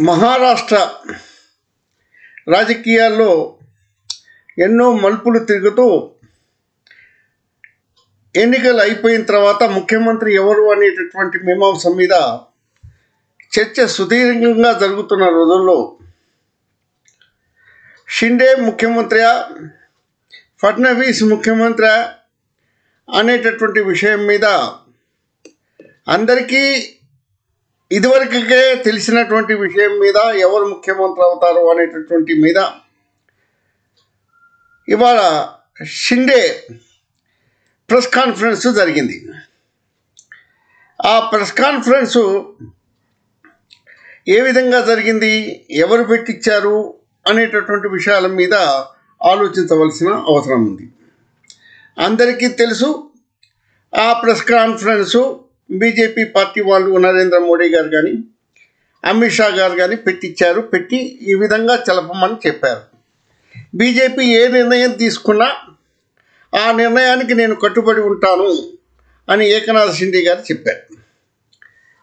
మహారాష్ట్ర రాజకీయాల్లో ఎన్నో మలుపులు తిరుగుతూ ఎన్నికలు అయిపోయిన తర్వాత ముఖ్యమంత్రి ఎవరు అనేటటువంటి మీమాంస మీద చర్చ సుదీర్ఘంగా జరుగుతున్న రోజుల్లో షిండే ముఖ్యమంత్రి, ఫడ్నవీస్ ముఖ్యమంత్రి అనేటటువంటి విషయం మీద అందరికీ ఇదివరకే తెలిసినటువంటి విషయం మీద ఎవరు ముఖ్యమంత్రి అవుతారు అనేటటువంటి మీద ఇవాళ షిండే ప్రెస్ కాన్ఫరెన్స్ జరిగింది. ఆ ప్రెస్ కాన్ఫరెన్సు ఏ విధంగా జరిగింది, ఎవరు పెట్టించారు అనేటటువంటి విషయాల మీద ఆలోచించవలసిన అవసరం ఉంది. అందరికీ తెలుసు, ఆ ప్రెస్ కాన్ఫరెన్సు బీజేపీ పార్టీ వాళ్ళు నరేంద్ర మోడీ గారు కానీ అమిత్ షా గారు కానీ పెట్టి ఈ విధంగా తెలపమని చెప్పారు. బీజేపీ ఏ నిర్ణయం తీసుకున్నా ఆ నిర్ణయానికి నేను కట్టుబడి ఉంటాను అని ఏకనాథ్ షిండే గారు చెప్పారు.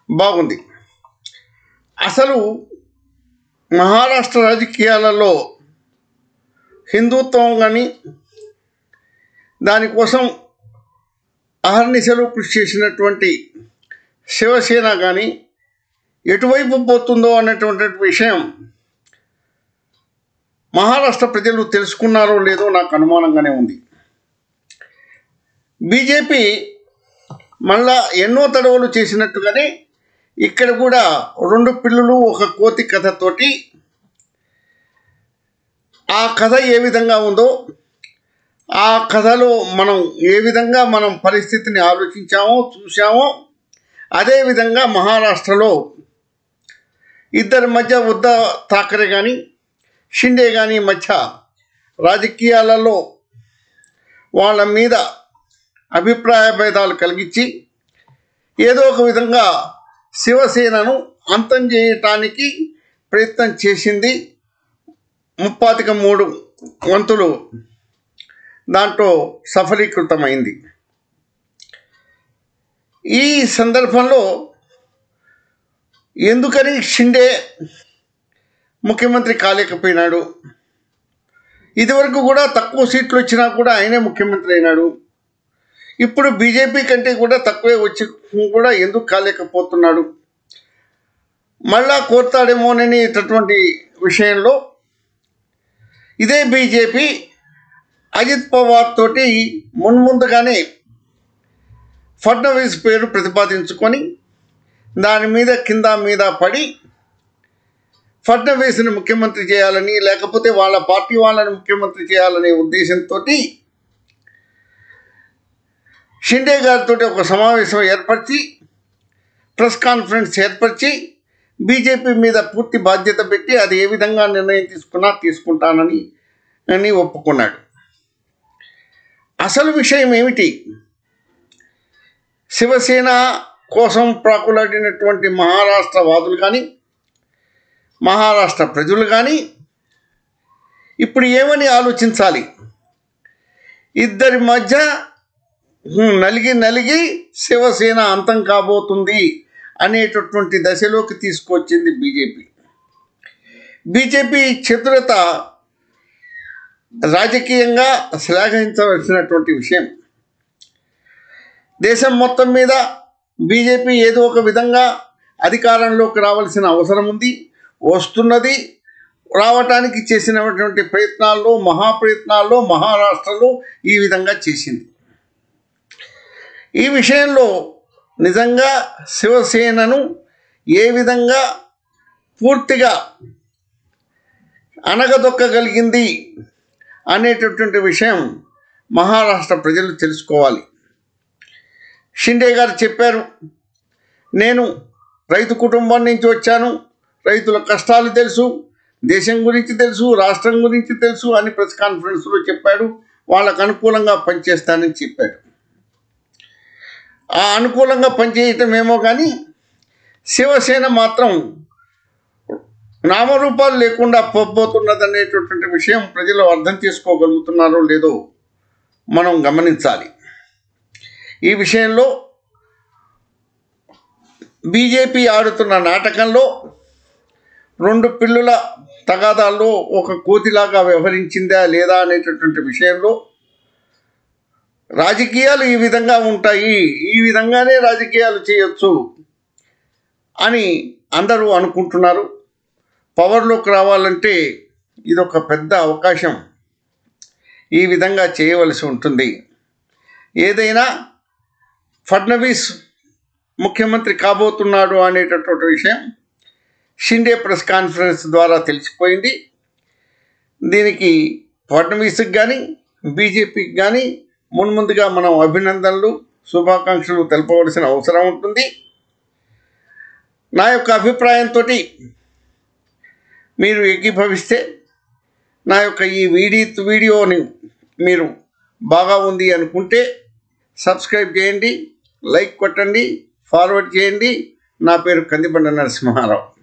బాగుంది. అసలు మహారాష్ట్ర రాజకీయాలలో హిందుత్వం కానీ దానికోసం అహర్నిశలు కృషి చేసినటువంటి శివసేన కానీ ఎటువైపు పోతుందో అన్నటువంటి విషయం మహారాష్ట్ర ప్రజలు తెలుసుకున్నారో లేదో నాకు అనుమానంగానే ఉంది. బీజేపీ మళ్ళా ఎన్నో తడవలు చేసినట్టుగానే ఇక్కడ కూడా రెండు పిల్లులు ఒక కోతి కథతోటి ఆ కథ ఏ విధంగా ఉందో, ఆ కథలో మనం ఏ విధంగా మనం పరిస్థితిని ఆలోచించామో చూసామో అదేవిధంగా మహారాష్ట్రలో ఇద్దరి మధ్య ఉద్ధవ్ ఠాకరే కానీ షిండే కానీ మధ్య రాజకీయాలలో వాళ్ళ మీద అభిప్రాయ భేదాలు కలిగించి ఏదో ఒక విధంగా శివసేనను అంతం చేయటానికి ప్రయత్నం చేసింది. 33 వంతులు దాంట్లో సఫలీకృతమైంది. ఈ సందర్భంలో ఎందుకని షిండే ముఖ్యమంత్రి కాలేకపోయినాడు? ఇదివరకు కూడా తక్కువ సీట్లు వచ్చినా కూడా ఆయనే ముఖ్యమంత్రి అయినాడు. ఇప్పుడు బీజేపీ కంటే కూడా తక్కువే వచ్చి కూడా ఎందుకు కాలేకపోతున్నాడు? మళ్ళా కోరుతాడేమోననేటటువంటి విషయంలో ఇదే బీజేపీ అజిత్ పవార్ తోటి మున్ముందుగానే ఫడ్నవీస్ పేరు ప్రతిపాదించుకొని దాని మీద కింద మీద పడి ఫడ్నవీస్ని ముఖ్యమంత్రి చేయాలని, లేకపోతే వాళ్ళ పార్టీ వాళ్ళని ముఖ్యమంత్రి చేయాలనే ఉద్దేశంతో షిండే గారితో ఒక సమావేశం ఏర్పరిచి ప్రెస్ కాన్ఫరెన్స్ ఏర్పరిచి బీజేపీ మీద పూర్తి బాధ్యత పెట్టి అది ఏ విధంగా నిర్ణయం తీసుకుంటానని ఒప్పుకున్నాడు. అసలు విషయం ఏమిటి? శివసేన కోసం ప్రాకులాడినటువంటి మహారాష్ట్ర వాదులు కానీ మహారాష్ట్ర ప్రజలు కానీ ఇప్పుడు ఏమని ఆలోచించాలి? ఇద్దరి మధ్య నలిగి శివసేన అంతం కాబోతుంది అనేటటువంటి దశలోకి తీసుకొచ్చింది బీజేపీ. బీజేపీ చతురత రాజకీయంగా శ్లాఘించవలసినటువంటి విషయం. దేశం మొత్తం మీద బీజేపీ ఏదో ఒక విధంగా అధికారంలోకి రావాల్సిన అవసరం ఉంది, వస్తున్నది. రావటానికి చేసినటువంటి ప్రయత్నాల్లో మహాప్రయత్నాల్లో మహారాష్ట్రలో ఈ విధంగా చేసింది. ఈ విషయంలో నిజంగా శివసేనను ఏ విధంగా పూర్తిగా అణగదొక్కగలిగింది అనేటటువంటి విషయం మహారాష్ట్ర ప్రజలు తెలుసుకోవాలి. షిండే గారు చెప్పారు, నేను రైతు కుటుంబం నుంచి వచ్చాను, రైతుల కష్టాలు తెలుసు, దేశం గురించి తెలుసు, రాష్ట్రం గురించి తెలుసు అని ప్రెస్ కాన్ఫరెన్స్లో చెప్పాడు. వాళ్ళకు అనుకూలంగా పనిచేస్తానని చెప్పాడు. ఆ అనుకూలంగా పనిచేయటం ఏమో కానీ శివసేన మాత్రం నామరూపాలు లేకుండా పోబోతున్నదనేటటువంటి విషయం ప్రజలు అర్థం చేసుకోగలుగుతున్నారో లేదో మనం గమనించాలి. ఈ విషయంలో బీజేపీ ఆడుతున్న నాటకంలో రెండు పిల్లుల తగాదాల్లో ఒక కోతిలాగా వ్యవహరించిందా లేదా అనేటటువంటి విషయంలో రాజకీయాలు ఈ విధంగా ఉంటాయి, ఈ విధంగానే రాజకీయాలు చేయొచ్చు అని అందరూ అనుకుంటున్నారు. పవర్లోకి రావాలంటే ఇదొక పెద్ద అవకాశం. ఈ విధంగా చేయవలసి ఉంటుంది. ఏదైనా ఫడ్నవీస్ ముఖ్యమంత్రి కాబోతున్నాడు అనేటటువంటి విషయం షిండే ప్రెస్ కాన్ఫరెన్స్ ద్వారా తెలిసిపోయింది. దీనికి ఫడ్నవీస్కి కానీ బీజేపీకి కానీ మున్ముందుగా మనం అభినందనలు శుభాకాంక్షలు తెలపవలసిన అవసరం ఉంటుంది. నా యొక్క అభిప్రాయంతో మీరు ఏకీభవిస్తే నా యొక్క ఈ వీడియోని మీరు బాగా ఉంది అనుకుంటే సబ్స్క్రైబ్ చేయండి, లైక్ కొట్టండి, ఫార్వర్డ్ చేయండి. నా పేరు కందిబండ నరసింహారావు.